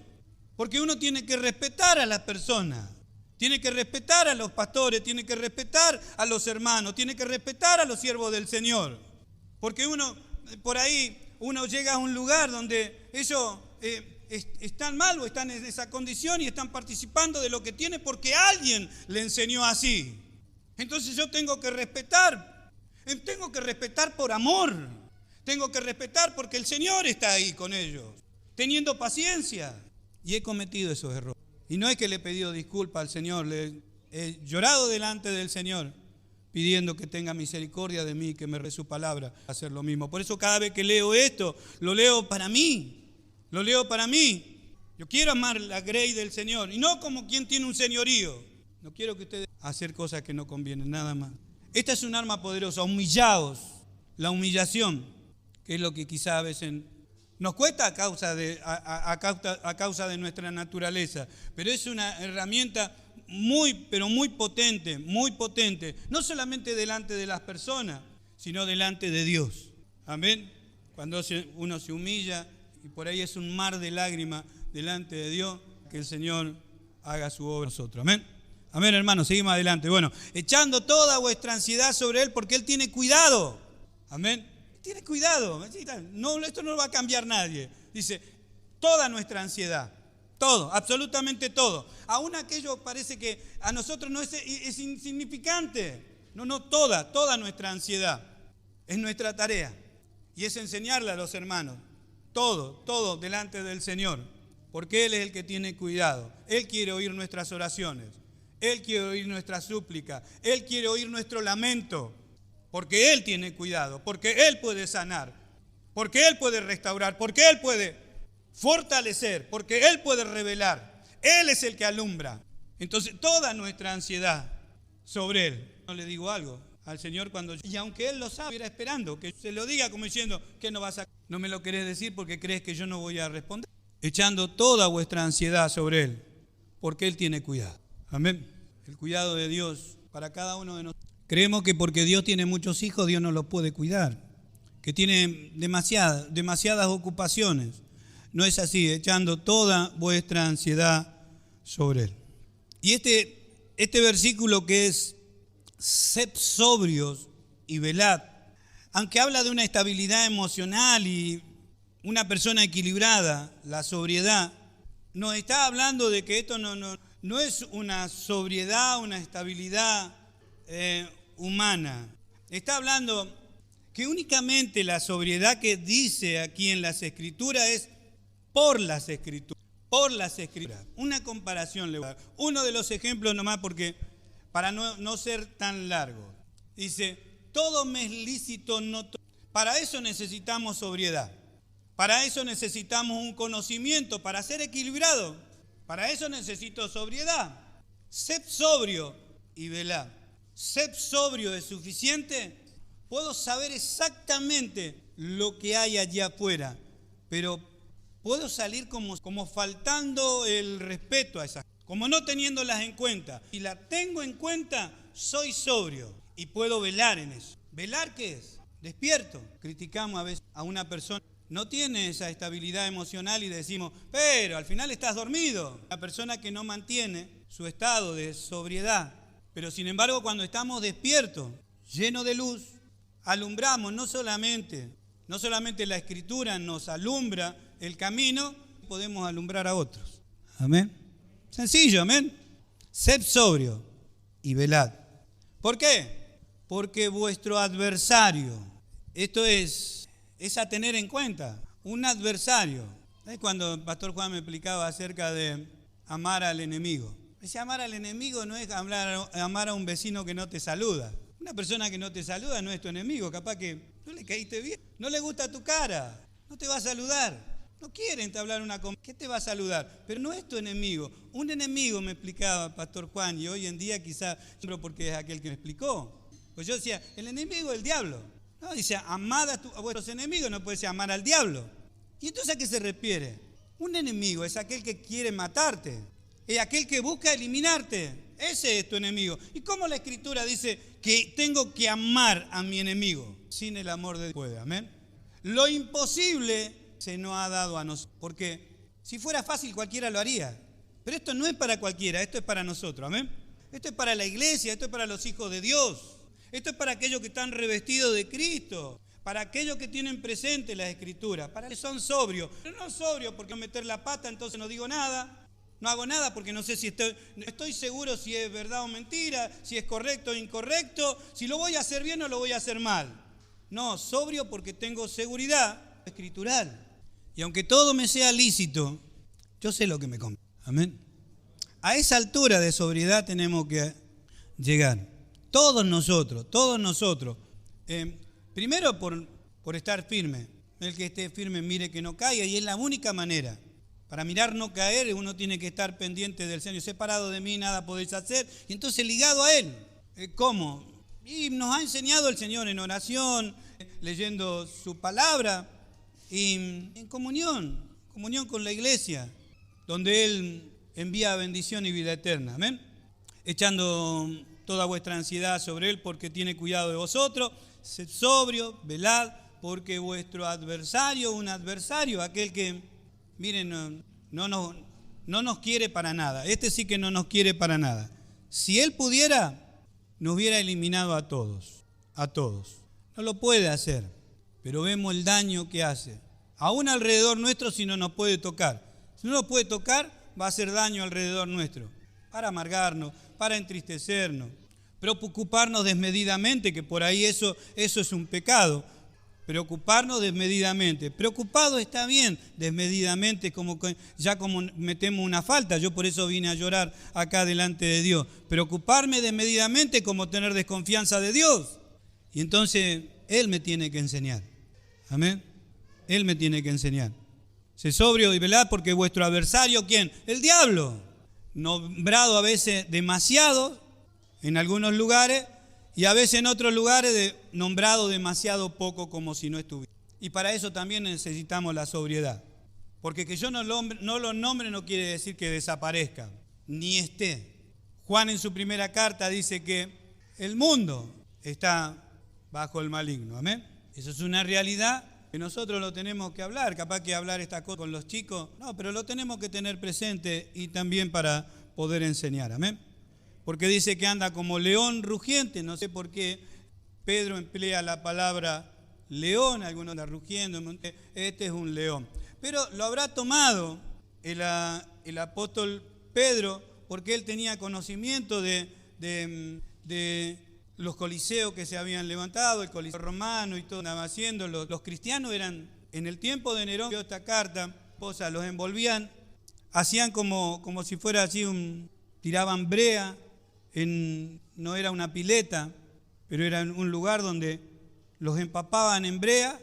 porque uno tiene que respetar a las personas. Tiene que respetar a los pastores, tiene que respetar a los hermanos, tiene que respetar a los siervos del Señor. Porque por ahí, uno llega a un lugar donde ellos están mal o están en esa condición y están participando de lo que tiene porque alguien le enseñó así. Entonces yo tengo que respetar por amor, tengo que respetar porque el Señor está ahí con ellos, teniendo paciencia. Y he cometido esos errores. Y no es que le he pedido disculpas al Señor, le he llorado delante del Señor, pidiendo que tenga misericordia de mí, que me revele su palabra, hacer lo mismo. Por eso cada vez que leo esto, lo leo para mí, Yo quiero amar la grey del Señor, y no como quien tiene un señorío. No quiero que ustedes hacer cosas que no convienen, nada más. Esta es un arma poderosa, humillaos, la humillación, que es lo que quizá a veces nos cuesta a causa de nuestra naturaleza, pero es una herramienta pero muy potente, no solamente delante de las personas, sino delante de Dios. Amén. Cuando uno se humilla y por ahí es un mar de lágrimas delante de Dios, que el Señor haga su obra en nosotros. Amén. Amén, hermanos, seguimos adelante. Bueno, echando toda vuestra ansiedad sobre Él porque Él tiene cuidado. Amén. Tiene cuidado, no, esto no lo va a cambiar nadie. Dice, toda nuestra ansiedad, todo, absolutamente todo. Aún aquello parece que a nosotros no es insignificante. No, toda nuestra ansiedad es nuestra tarea. Y es enseñarle a los hermanos, todo delante del Señor. Porque Él es el que tiene cuidado. Él quiere oír nuestras oraciones. Él quiere oír nuestra súplica. Él quiere oír nuestro lamento. Porque Él tiene cuidado, porque Él puede sanar, porque Él puede restaurar, porque Él puede fortalecer, porque Él puede revelar. Él es el que alumbra. Entonces, toda nuestra ansiedad sobre Él. No le digo algo al Señor y aunque Él lo sabe, irá esperando que se lo diga como diciendo, ¿qué no vas a? No me lo querés decir porque crees que yo no voy a responder. Echando toda vuestra ansiedad sobre Él, porque Él tiene cuidado. Amén. El cuidado de Dios para cada uno de nosotros. Creemos que porque Dios tiene muchos hijos, Dios no los puede cuidar, que tiene demasiadas ocupaciones. No es así, echando toda vuestra ansiedad sobre Él. Y este versículo que es, sed sobrios y velad, aunque habla de una estabilidad emocional y una persona equilibrada, la sobriedad, nos está hablando de que esto no es una sobriedad, una estabilidad humana. Está hablando que únicamente la sobriedad que dice aquí en las Escrituras es por las Escrituras. Por las Escrituras. Una comparación le voy a dar. Uno de los ejemplos nomás porque para no ser tan largo. Dice, todo me es lícito, no todo. Para eso necesitamos sobriedad. Para eso necesitamos un conocimiento, para ser equilibrado. Para eso necesito sobriedad. Sed sobrio y velad. Sed sobrio es suficiente. Puedo saber exactamente lo que hay allá afuera, pero puedo salir como faltando el respeto a esas cosas, como no teniéndolas en cuenta. Si las tengo en cuenta, soy sobrio y puedo velar en eso. ¿Velar qué es? Despierto. Criticamos a veces a una persona, no tiene esa estabilidad emocional y decimos, pero al final estás dormido. La persona que no mantiene su estado de sobriedad, pero sin embargo cuando estamos despiertos, llenos de luz, alumbramos no solamente la Escritura nos alumbra el camino, podemos alumbrar a otros. Amén. Sencillo, amén. Sed sobrio y velad. ¿Por qué? Porque vuestro adversario, esto es a tener en cuenta, un adversario. Es cuando el pastor Juan me explicaba acerca de amar al enemigo. Ese amar al enemigo no es amar a un vecino que no te saluda. Una persona que no te saluda no es tu enemigo, capaz que no le caíste bien, no le gusta tu cara, no te va a saludar. No quiere entablar una conversación. ¿Qué te va a saludar? Pero no es tu enemigo. Un enemigo, me explicaba el pastor Juan, y hoy en día quizá, porque es aquel que me explicó. Pues yo decía, el enemigo es el diablo. No, dice, amad a vuestros enemigos, no puede ser amar al diablo. ¿Y entonces a qué se refiere? Un enemigo es aquel que quiere matarte, es aquel que busca eliminarte. Ese es tu enemigo. ¿Y cómo la Escritura dice que tengo que amar a mi enemigo? Sin el amor de Dios puede, amén. Lo imposible se nos ha dado a nosotros, porque si fuera fácil cualquiera lo haría, pero esto no es para cualquiera, esto es para nosotros, amén. Esto es para la iglesia, esto es para los hijos de Dios, esto es para aquellos que están revestidos de Cristo, para aquellos que tienen presente las Escrituras, para que son sobrios, pero no sobrios porque meter la pata, entonces no digo nada, no hago nada porque no sé si estoy seguro si es verdad o mentira, si es correcto o incorrecto, si lo voy a hacer bien o lo voy a hacer mal. No, sobrio porque tengo seguridad escritural. Y aunque todo me sea lícito, yo sé lo que me conviene. Amén. A esa altura de sobriedad tenemos que llegar. Todos nosotros. Primero por estar firme. El que esté firme mire que no caiga, y es la única manera. Para mirar no caer, uno tiene que estar pendiente del Señor. Separado de mí nada podéis hacer. Y entonces ligado a Él. ¿Cómo? Y nos ha enseñado el Señor en oración, leyendo su palabra. Y en comunión con la iglesia, donde Él envía bendición y vida eterna, amén. Echando toda vuestra ansiedad sobre Él, porque tiene cuidado de vosotros. Sed sobrio, velad, porque vuestro adversario, un adversario, aquel que, miren, no nos quiere para nada. Este sí que no nos quiere para nada. Si Él pudiera, nos hubiera eliminado a todos. No lo puede hacer, pero vemos el daño que hace. Aún alrededor nuestro, si no nos puede tocar. Si no nos puede tocar, va a hacer daño alrededor nuestro. Para amargarnos, para entristecernos, preocuparnos desmedidamente, que por ahí eso es un pecado. Preocuparnos desmedidamente. Preocupado está bien, desmedidamente, como metemos una falta. Yo por eso vine a llorar acá delante de Dios. Preocuparme desmedidamente como tener desconfianza de Dios. Y entonces Él me tiene que enseñar. Amén. Él me tiene que enseñar. Sé sobrio y velad porque vuestro adversario, ¿quién? El diablo. Nombrado a veces demasiado en algunos lugares y a veces en otros lugares nombrado demasiado poco, como si no estuviera. Y para eso también necesitamos la sobriedad. Porque que yo no lo nombre no quiere decir que desaparezca, ni esté. Juan en su primera carta dice que el mundo está bajo el maligno. Amén. Eso es una realidad que nosotros lo tenemos que hablar, capaz que hablar estas cosas con los chicos, no, pero lo tenemos que tener presente y también para poder enseñar, amén. Porque dice que anda como león rugiente, no sé por qué Pedro emplea la palabra león, algunos andan rugiendo, este es un león. Pero lo habrá tomado el apóstol Pedro porque él tenía conocimiento de los coliseos que se habían levantado, el coliseo romano y todo andaba haciendo. Los cristianos eran, en el tiempo de Nerón, esta carta, esposas los envolvían, hacían como si fuera así, tiraban brea, no era una pileta, pero era un lugar donde los empapaban en brea,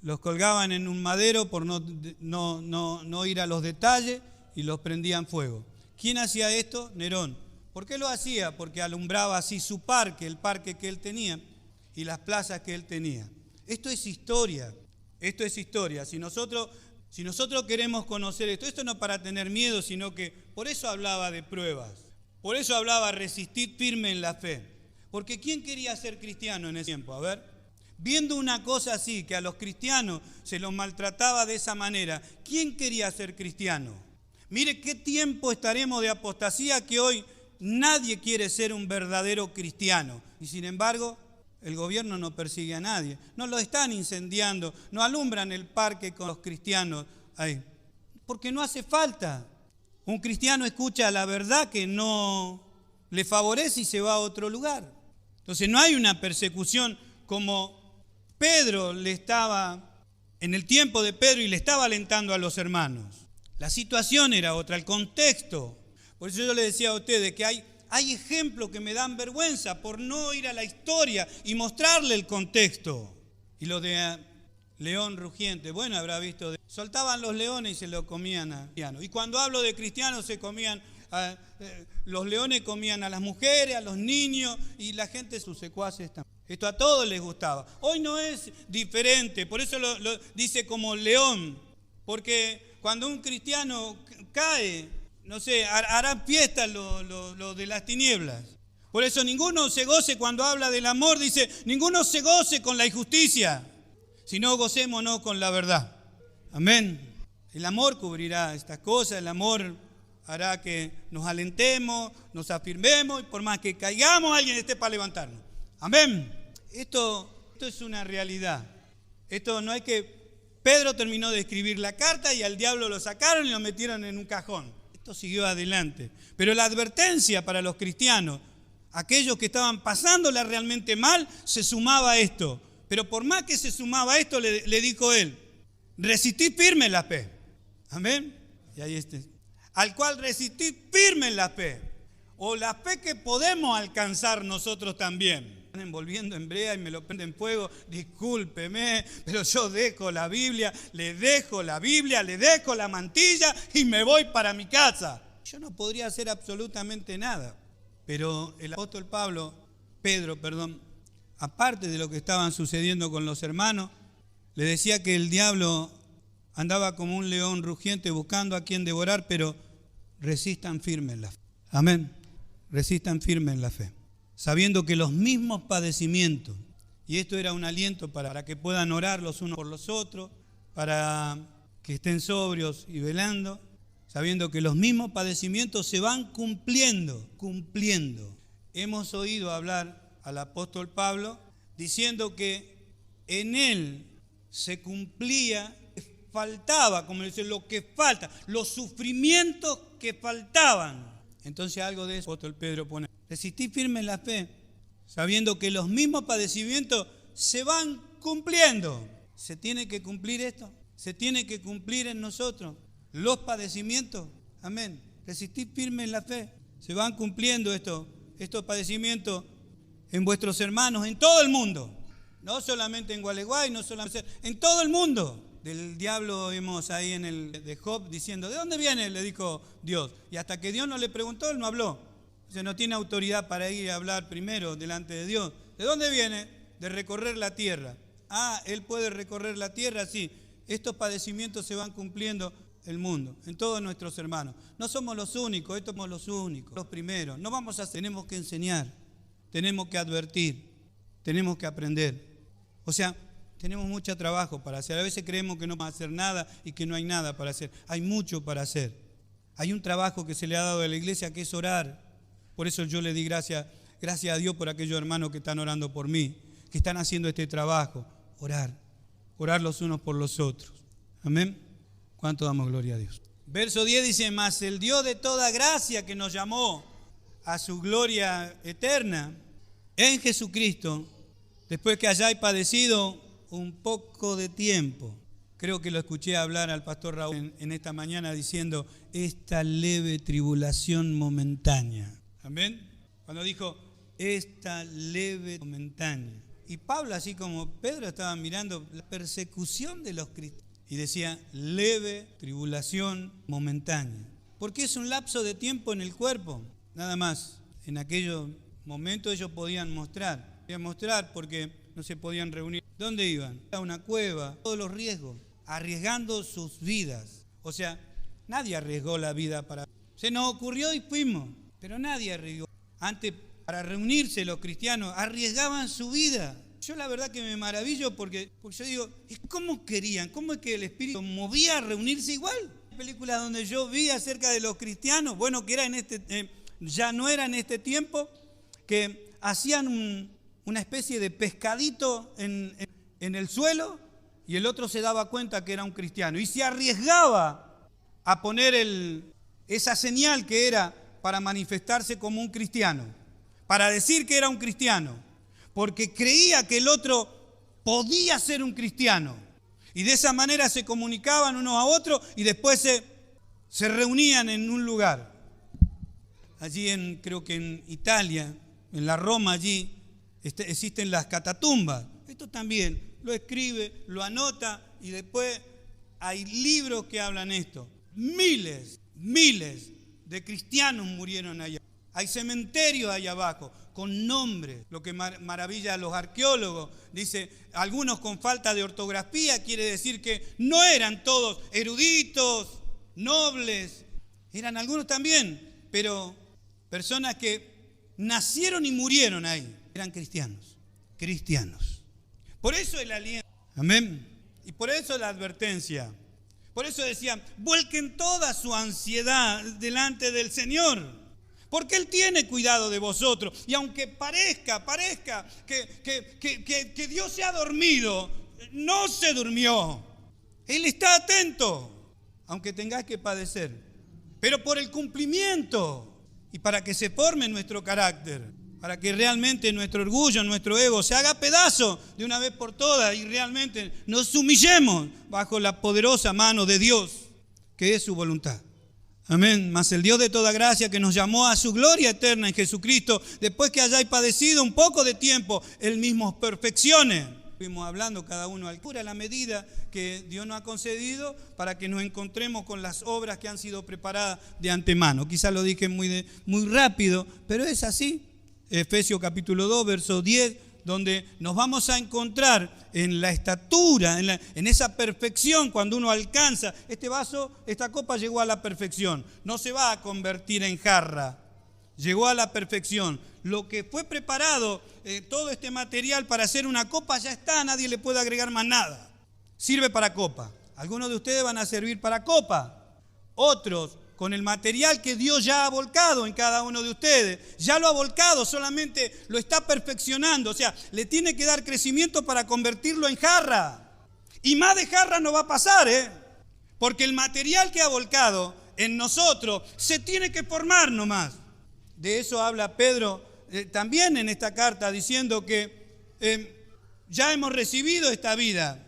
los colgaban en un madero por no ir a los detalles y los prendían fuego. ¿Quién hacía esto? Nerón. ¿Por qué lo hacía? Porque alumbraba así su parque, el parque que él tenía y las plazas que él tenía. Esto es historia, esto es historia. Si nosotros queremos conocer esto no para tener miedo, sino que por eso hablaba de pruebas, por eso hablaba resistir firme en la fe. Porque ¿quién quería ser cristiano en ese tiempo? A ver, viendo una cosa así, que a los cristianos se los maltrataba de esa manera, ¿quién quería ser cristiano? Mire qué tiempo estaremos de apostasía que hoy nadie quiere ser un verdadero cristiano. Y sin embargo, el gobierno no persigue a nadie. No lo están incendiando, no alumbran el parque con los cristianos ahí. Porque no hace falta. Un cristiano escucha la verdad que no le favorece y se va a otro lugar. Entonces no hay una persecución como Pedro le estaba, en el tiempo de Pedro, y le estaba alentando a los hermanos. La situación era otra, el contexto. Por eso yo le decía a ustedes que hay ejemplos que me dan vergüenza por no ir a la historia y mostrarle el contexto. Y lo de león rugiente, bueno, habrá visto, soltaban los leones y se lo comían a cristianos. Y cuando hablo de cristianos, los leones comían a las mujeres, a los niños y la gente, sus secuaces también. Esto a todos les gustaba. Hoy no es diferente, por eso lo dice como león, porque cuando un cristiano cae, no sé, harán fiesta lo de las tinieblas. Por eso ninguno se goce cuando habla del amor, dice, ninguno se goce con la injusticia, sino gocémonos con la verdad. Amén. El amor cubrirá estas cosas, el amor hará que nos alentemos, nos afirmemos, y por más que caigamos, alguien esté para levantarnos. Amén. Esto es una realidad. Esto no hay que... Pedro terminó de escribir la carta y al diablo lo sacaron y lo metieron en un cajón. Esto siguió adelante. Pero la advertencia para los cristianos, aquellos que estaban pasándola realmente mal, se sumaba a esto. Pero por más que se sumaba a esto, le dijo él, resistid firme en la fe. Amén. Y ahí está. Al cual resistid firme en la fe. O la fe que podemos alcanzar nosotros también. Envolviendo en brea y me lo prenden fuego, discúlpeme, pero yo dejo la Biblia, le dejo la mantilla y me voy para mi casa. Yo no podría hacer absolutamente nada. Pero el apóstol Pedro, aparte de lo que estaban sucediendo con los hermanos, le decía que el diablo andaba como un león rugiente buscando a quien devorar, pero resistan firme en la fe. Amén. Resistan firme en la fe. Sabiendo que los mismos padecimientos, y esto era un aliento para que puedan orar los unos por los otros, para que estén sobrios y velando, sabiendo que los mismos padecimientos se van cumpliendo. Hemos oído hablar al apóstol Pablo diciendo que en él se cumplía, faltaba, como dice, lo que falta, los sufrimientos que faltaban. Entonces algo de eso el apóstol Pedro pone. Resistí firme en la fe, sabiendo que los mismos padecimientos se van cumpliendo. ¿Se tiene que cumplir esto? ¿Se tiene que cumplir en nosotros los padecimientos? Amén. Resistí firme en la fe. Se van cumpliendo estos padecimientos en vuestros hermanos, en todo el mundo. No solamente en Gualeguay, no solamente en todo el mundo. Del diablo vimos ahí en el de Job diciendo, ¿de dónde viene? Le dijo Dios. Y hasta que Dios no le preguntó, él no habló. O sea, no tiene autoridad para ir a hablar primero delante de Dios. ¿De dónde viene? De recorrer la tierra. Ah, él puede recorrer la tierra, sí. Estos padecimientos se van cumpliendo en el mundo, en todos nuestros hermanos. No somos los únicos, estos somos los únicos, los primeros. No vamos a hacer, tenemos que enseñar, tenemos que advertir, tenemos que aprender. O sea, tenemos mucho trabajo para hacer. A veces creemos que no vamos a hacer nada y que no hay nada para hacer. Hay mucho para hacer. Hay un trabajo que se le ha dado a la iglesia que es orar. Por eso yo le di gracias a Dios por aquellos hermanos que están orando por mí, que están haciendo este trabajo. Orar los unos por los otros. Amén. ¿Cuánto damos gloria a Dios? Verso 10 dice, mas el Dios de toda gracia que nos llamó a su gloria eterna en Jesucristo, después que hayáis padecido un poco de tiempo, Creo que lo escuché hablar al pastor Raúl en esta mañana diciendo, esta leve tribulación momentánea. ¿Amén? Cuando dijo, esta leve momentánea. Y Pablo, así como Pedro, estaba mirando la persecución de los cristianos. Y decía, leve tribulación momentánea. Porque es un lapso de tiempo en el cuerpo, nada más. En aquellos momentos ellos podían mostrar. Podían mostrar porque no se podían reunir. ¿Dónde iban? A una cueva, todos los riesgos, arriesgando sus vidas. O sea, nadie arriesgó la vida para... Se nos ocurrió y fuimos, pero nadie arriesgó. Antes, para reunirse los cristianos, arriesgaban su vida. Yo la verdad que me maravillo porque yo digo, ¿cómo querían? ¿Cómo es que el Espíritu movía a reunirse igual? Películas donde yo vi acerca de los cristianos, bueno, que era ya no era en este tiempo, que hacían una especie de pescadito en el suelo y el otro se daba cuenta que era un cristiano y se arriesgaba a poner esa señal que era para manifestarse como un cristiano, para decir que era un cristiano, porque creía que el otro podía ser un cristiano. Y de esa manera se comunicaban unos a otros y después se reunían en un lugar. Allí creo que en Italia, en la Roma allí, existen las catatumbas. Esto también lo escribe, lo anota y después hay libros que hablan esto. Miles de cristianos murieron allá. Hay cementerios allá abajo con nombres, lo que maravilla a los arqueólogos. Dice, algunos con falta de ortografía, quiere decir que no eran todos eruditos, nobles, eran algunos también, pero personas que nacieron y murieron ahí, eran cristianos. Por eso el aliento, amén, y por eso la advertencia. Por eso decía, vuelquen toda su ansiedad delante del Señor. Porque Él tiene cuidado de vosotros. Y aunque parezca que Dios se ha dormido, no se durmió. Él está atento, aunque tengáis que padecer. Pero por el cumplimiento y para que se forme nuestro carácter, para que realmente nuestro orgullo, nuestro ego se haga pedazo de una vez por todas y realmente nos humillemos bajo la poderosa mano de Dios, que es su voluntad. Amén. Mas el Dios de toda gracia que nos llamó a su gloria eterna en Jesucristo, después que hayáis padecido un poco de tiempo, Él mismo os perfeccione. Fuimos hablando cada uno al cura a la medida que Dios nos ha concedido para que nos encontremos con las obras que han sido preparadas de antemano. Quizás lo dije muy rápido, pero es así. Efesios capítulo 2, verso 10, donde nos vamos a encontrar en la estatura, en esa perfección cuando uno alcanza. Este vaso, esta copa llegó a la perfección, no se va a convertir en jarra, llegó a la perfección. Lo que fue preparado, todo este material para hacer una copa ya está, nadie le puede agregar más nada. Sirve para copa. Algunos de ustedes van a servir para copa, otros con el material que Dios ya ha volcado en cada uno de ustedes. Ya lo ha volcado, solamente lo está perfeccionando. O sea, le tiene que dar crecimiento para convertirlo en jarra. Y más de jarra no va a pasar, porque el material que ha volcado en nosotros se tiene que formar nomás. De eso habla Pedro también en esta carta, diciendo que ya hemos recibido esta vida.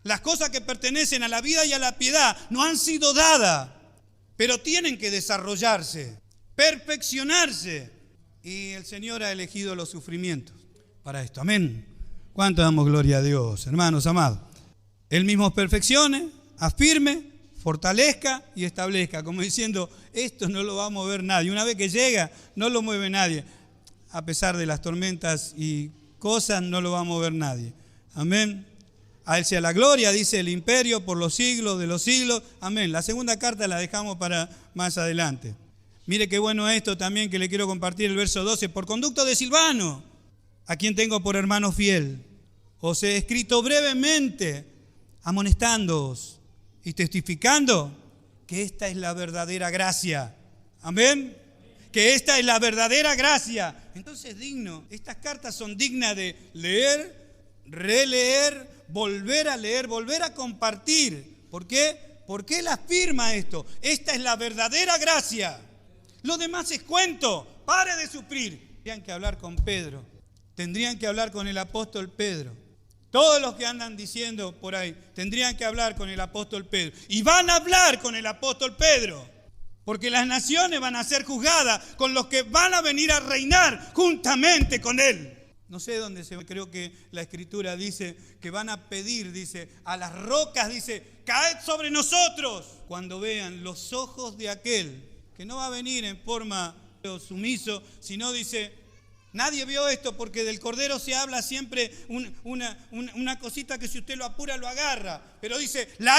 Las cosas que pertenecen a la vida y a la piedad nos han sido dadas, pero tienen que desarrollarse, perfeccionarse. Y el Señor ha elegido los sufrimientos para esto. Amén. ¿Cuánto damos gloria a Dios, hermanos amados? Él mismo os perfeccione, afirme, fortalezca y establezca. Como diciendo, esto no lo va a mover nadie. Una vez que llega, no lo mueve nadie. A pesar de las tormentas y cosas, no lo va a mover nadie. Amén. A Él sea la gloria, dice el imperio por los siglos de los siglos. Amén. La segunda carta la dejamos para más adelante. Mire qué bueno esto también que le quiero compartir, el verso 12. Por conducto de Silvano, a quien tengo por hermano fiel, os he escrito brevemente, amonestándoos y testificando que esta es la verdadera gracia. Amén. Que esta es la verdadera gracia. Entonces estas cartas son dignas de leer, releer, volver a leer, volver a compartir. ¿Por qué? Porque Él afirma esto. Esta es la verdadera gracia. Lo demás es cuento. Pare de sufrir. Tendrían que hablar con Pedro. Tendrían que hablar con el apóstol Pedro. Todos los que andan diciendo por ahí tendrían que hablar con el apóstol Pedro. Y van a hablar con el apóstol Pedro. Porque las naciones van a ser juzgadas con los que van a venir a reinar juntamente con él. No sé dónde se ve, creo que la Escritura dice que van a pedir, dice, a las rocas, dice, caed sobre nosotros. Cuando vean los ojos de aquel que no va a venir en forma sumiso, sino dice, nadie vio esto porque del Cordero se habla siempre una cosita que si usted lo apura lo agarra. Pero dice, la